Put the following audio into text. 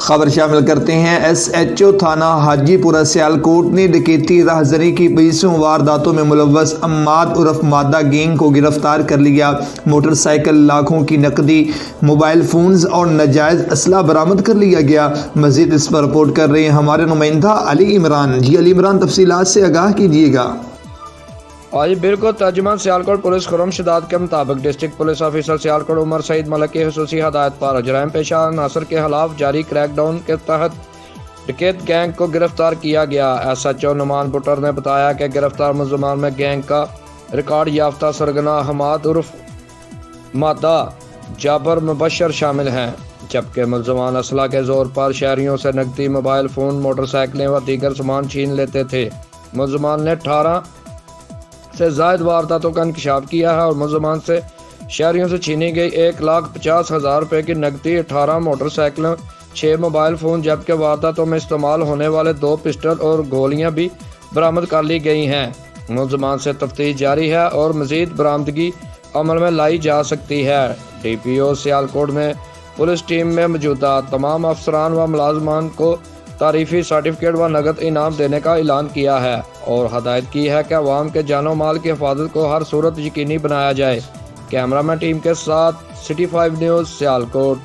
خبر شامل کرتے ہیں۔ ایس ایچ او تھانہ حاجی پورہ سیالکوٹ نے ڈکیتی راہزنی کی 20 وارداتوں میں ملوث عماد عرف مادہ گینگ کو گرفتار کر لیا۔ موٹر سائیکل، لاکھوں کی نقدی، موبائل فونز اور ناجائز اسلحہ برآمد کر لیا گیا۔ مزید اس پر رپورٹ کر رہے ہیں ہمارے نمائندہ علی عمران۔ علی عمران تفصیلات سے آگاہ کیجیے گا۔ آج بالکل ترجمان سیالکوٹ پولیس خرم شداد کے مطابق ڈسٹرکٹ پولیس آفیسر سیالکوٹ عمر سعید ملک کی خصوصی ہدایت پر جرائم پیشہ عناصر کے خلاف جاری کریک ڈاؤن کے تحت ڈکیت گینگ کو گرفتار کیا گیا۔ S H O Nauman Buttar نے بتایا کہ گرفتار ملزمان میں گینگ کا ریکارڈ یافتہ سرگنا حماد عرف مادہ جابر مبشر شامل ہیں، جبکہ ملزمان اسلحہ کے زور پر شہریوں سے نقدی، موبائل فون، موٹر سائیکلیں و دیگر سامان چھین لیتے تھے۔ ملزمان نے 18 سے زائد وارداتوں کا انکشاف کیا ہے اور ملزمان سے شہریوں سے چھینی گئی 1,50,000 روپے کی نقدی، 18 موٹر سائیکلوں، 6 موبائل فون، جبکہ وارداتوں میں استعمال ہونے والے 2 پسٹل اور گولیاں بھی برآمد کر لی گئی ہیں۔ ملزمان سے تفتیش جاری ہے اور مزید برآمدگی عمل میں لائی جا سکتی ہے۔ ڈی پی او سیالکوٹ نے پولیس ٹیم میں موجودہ تمام افسران و ملازمان کو تعریفی سرٹیفکیٹ و نقد انعام دینے کا اعلان کیا ہے اور ہدایت کی ہے کہ عوام کے جان و مال کی حفاظت کو ہر صورت یقینی بنایا جائے۔ کیمرہ مین ٹیم کے ساتھ سٹی 5 نیوز سیالکوٹ۔